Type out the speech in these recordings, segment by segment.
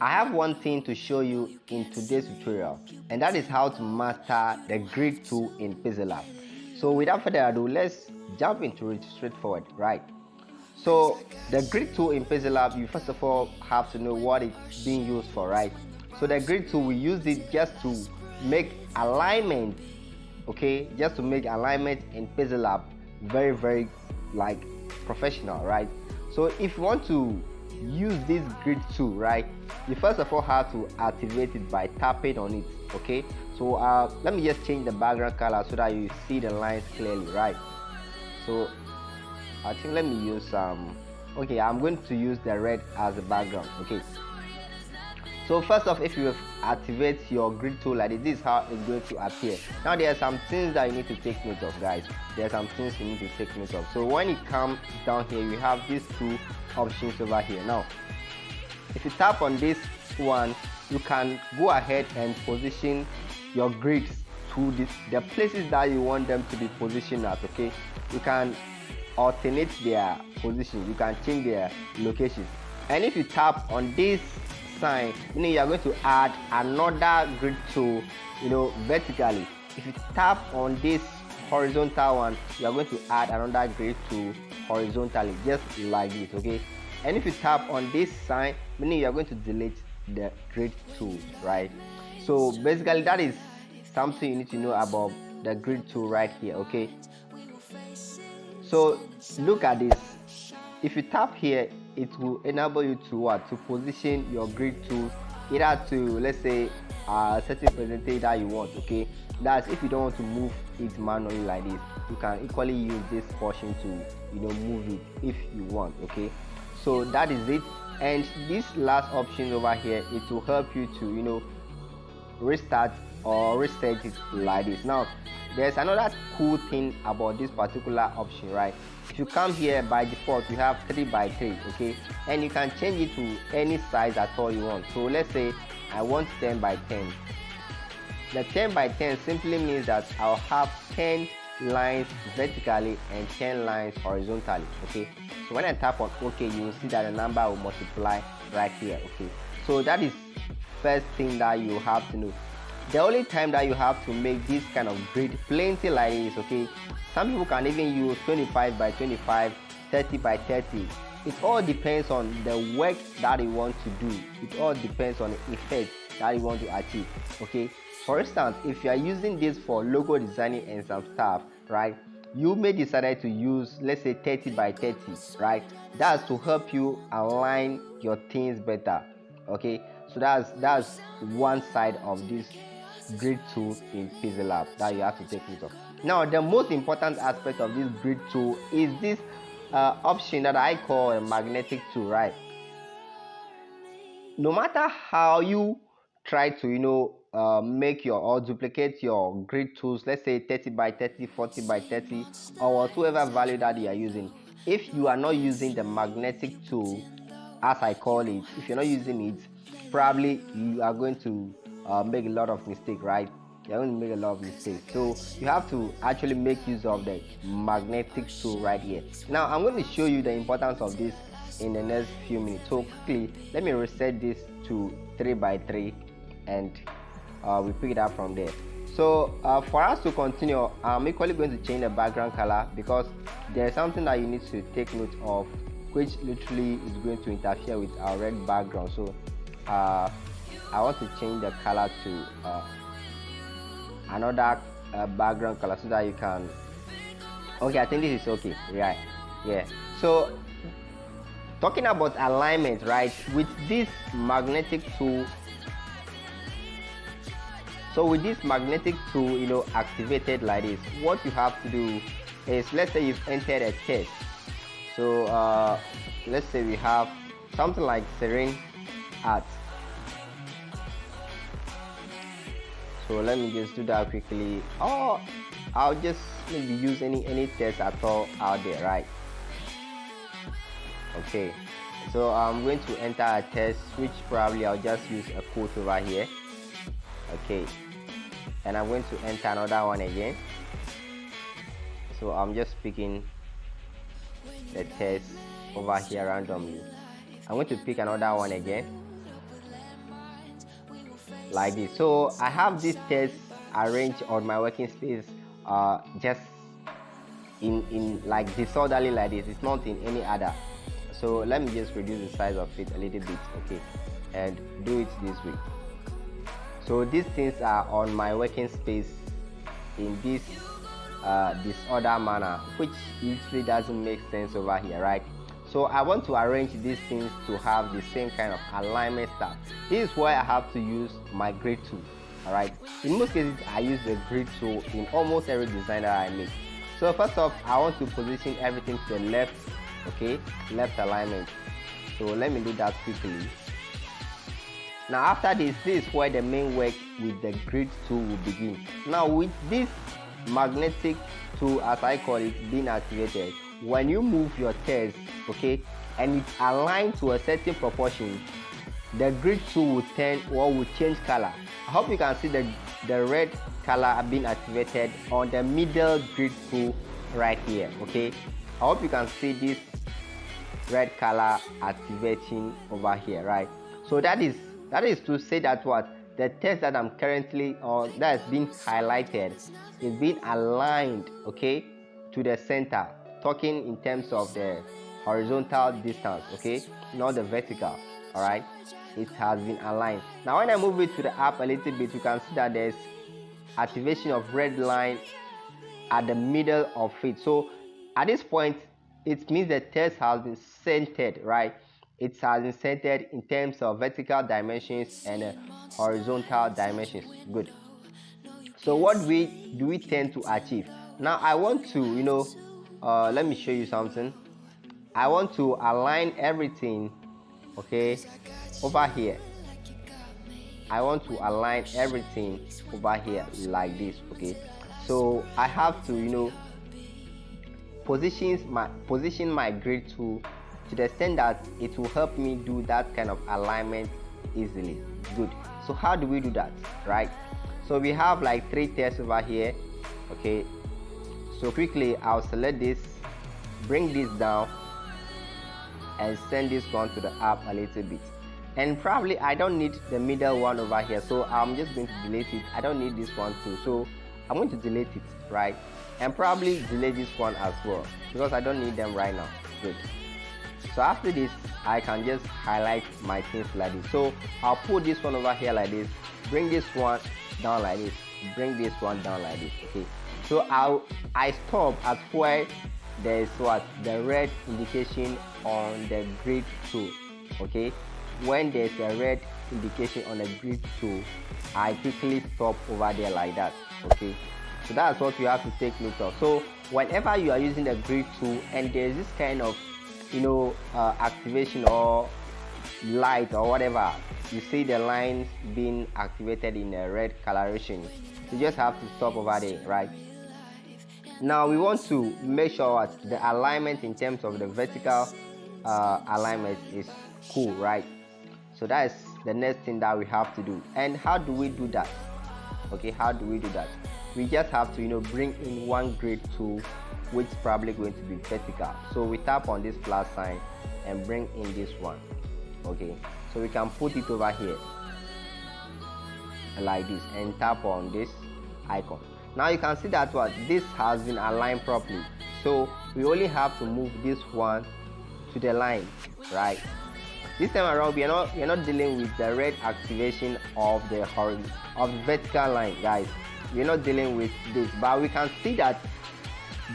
I have one thing to show you in today's tutorial, and that is how to master the grid tool in Pixellab. So without further ado, let's jump into it straightforward, right? So the grid tool in Pixellab, you first of all have to know what it's being used for, right? So the grid tool, we use it just to make alignment, okay? Just to make alignment in Pixellab very like professional, right? So if you want to use this grid tool, right, you first of all have to activate it by tapping on it, okay? So let me just change the background color so that you see the lines clearly, right? So I think let me use okay, I'm going to use the red as a background, okay? So first off, if you activate your grid tool like this is how it's going to appear. Now there are some things that you need to take note of, guys. There are some things you need to take note of. So when it comes down here, you have these two options over here. Now if you tap on this one, you can go ahead and position your grids to the places that you want them to be positioned at, okay? You can alternate their position, you can change their locations. And if you tap on this sign, meaning you are going to add another grid tool, vertically. If you tap on this horizontal one, you are going to add another grid tool horizontally, just like this, okay? And if you tap on this sign, meaning you are going to delete the grid tool, right? So basically that is something you need to know about the grid tool right here, okay? So look at this. If you tap here, it will enable you to what? To position your grid tools either to, let's say, a certain percentage that you want, okay? That's if you don't want to move it manually like this. You can equally use this portion to, move it if you want, okay? So that is it. And this last option over here, it will help you to, restart or reset it like this. Now there's another cool thing about this particular option, right? If you come here, by default you have 3x3, okay, and you can change it to any size at all you want. So let's say I want 10x10. The 10x10 simply means that I'll have 10 lines vertically and 10 lines horizontally, okay? So when I tap on OK, you will see that the number will multiply right here, okay? So that is first thing that you have to know. The only time that you have to make this kind of grid plenty like this, okay? Some people can even use 25x25, 30x30. It all depends on the work that you want to do. It all depends on the effect that you want to achieve, okay? For instance, if you are using this for logo designing and some stuff, right, you may decide to use, let's say, 30x30, right? That's to help you align your things better, okay? So that's one side of this grid tool in Pixellab that you have to take note of. Now the most important aspect of this grid tool is this option that I call a magnetic tool, right? No matter how you try to make your or duplicate your grid tools, let's say 30x30, 40x30, or whatever value that you are using, if you are not using the magnetic tool, as I call it, if you're not using it, probably you are going to make a lot of mistakes, right? You're going to make a lot of mistakes. So you have to actually make use of the magnetic tool right here. Now I'm going to show you the importance of this in the next few minutes. So quickly, let me reset this to 3x3 and we pick it up from there. So for us to continue, I'm equally going to change the background color because there's something that you need to take note of, which literally is going to interfere with our red background. So I want to change the color to another background color so that you can, okay, I think this is okay, right? Yeah. So talking about alignment, right, with this magnetic tool, so with this magnetic tool, activated like this, what you have to do is, let's say you've entered a test. So let's say we have something like Serene Arts. So let me just do that quickly. Or I'll just maybe use any test at all out there, right? Okay. So I'm going to enter a test, which probably I'll just use a quote over here. Okay. And I'm going to enter another one again. So I'm just picking the test over here randomly. I'm going to pick another one again. like this. So I have this text arranged on my working space just in like disorderly like this. It's not in any order. So let me just reduce the size of it a little bit, okay, and do it this way. So these things are on my working space in this disorder manner, which literally doesn't make sense over here, right? So I want to arrange these things to have the same kind of alignment stuff. This is why I have to use my grid tool. All right, in most cases I use the grid tool in almost every design that I make. So first off, I want to position everything to the left, okay, left alignment. So let me do that quickly. Now after this is where the main work with the grid tool will begin. Now with this magnetic tool, as I call it, being activated, when you move your text, okay, and it's aligned to a certain proportion, the grid tool will turn or will change color. I hope you can see the red color being activated on the middle grid tool right here, okay. I hope you can see this red color activating over here, right? So that is to say that what the text that I'm currently or that is being highlighted is being aligned, okay, to the center, talking in terms of the horizontal distance, okay, not the vertical. All right, it has been aligned. Now when I move it to the up a little bit, you can see that there's activation of red line at the middle of it. So at this point it means the text has been centered, right? It has been centered in terms of vertical dimensions and horizontal dimensions. Good. So what do we tend to achieve? Now I want to, let me show you something. I want to align everything, okay, over here. I want to align everything over here like this, okay. So I have to, position my grid tool to the extent that it will help me do that kind of alignment easily. Good. So how do we do that, right? So we have like 3 tests over here, okay. So quickly I'll select this, bring this down, and send this one to the up a little bit. And probably I don't need the middle one over here, so I'm just going to delete it. I don't need this one too, so I'm going to delete it, right? And probably delete this one as well because I don't need them right now. Good. So after this I can just highlight my things like this. So I'll put this one over here like this, bring this one down like this, bring this one down like this, okay. So I stop at where there is the red indication on the grid tool, okay. When there's a red indication on the grid tool, I quickly stop over there like that, okay. So that's what you have to take note of. So whenever you are using the grid tool and there's this kind of activation or light or whatever, you see the lines being activated in a red coloration, you just have to stop over there, right? Now we want to make sure that the alignment in terms of the vertical alignment is cool, right? So that is the next thing that we have to do. And how do we do that? Okay, how do we do that? We just have to bring in one grid tool which is probably going to be vertical. So we tap on this plus sign and bring in this one, okay. So we can put it over here like this and tap on this icon. Now you can see that this has been aligned properly. So we only have to move this one to the line, right? This time around we are not dealing with the red activation of the vertical line, guys. We're not dealing with this, but we can see that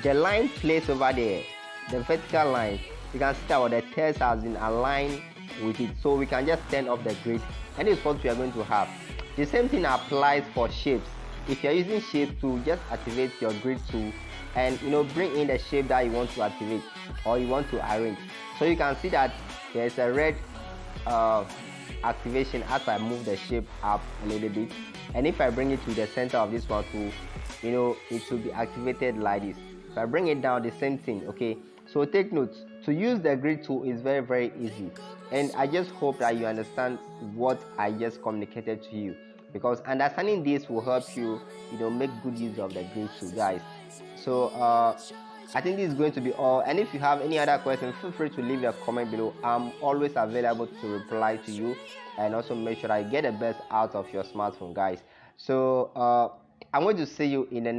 the line placed over there, the vertical line, you can see that the text has been aligned with it. So we can just turn off the grid, and this is what we are going to have. The same thing applies for shapes. If you're using shape to just activate your grid tool and bring in the shape that you want to activate or you want to arrange. So you can see that there's a red activation as I move the shape up a little bit, and if I bring it to the center of this one too, it will be activated like this. If I bring it down, the same thing, okay. So take note, to use the grid tool is very, very easy, and I just hope that you understand what I just communicated to you, because understanding this will help you make good use of the grid tool, guys. So I think this is going to be all, and if you have any other questions, feel free to leave your comment below. I'm always available to reply to you, and also make sure I get the best out of your smartphone, guys. So I'm going to see you in the next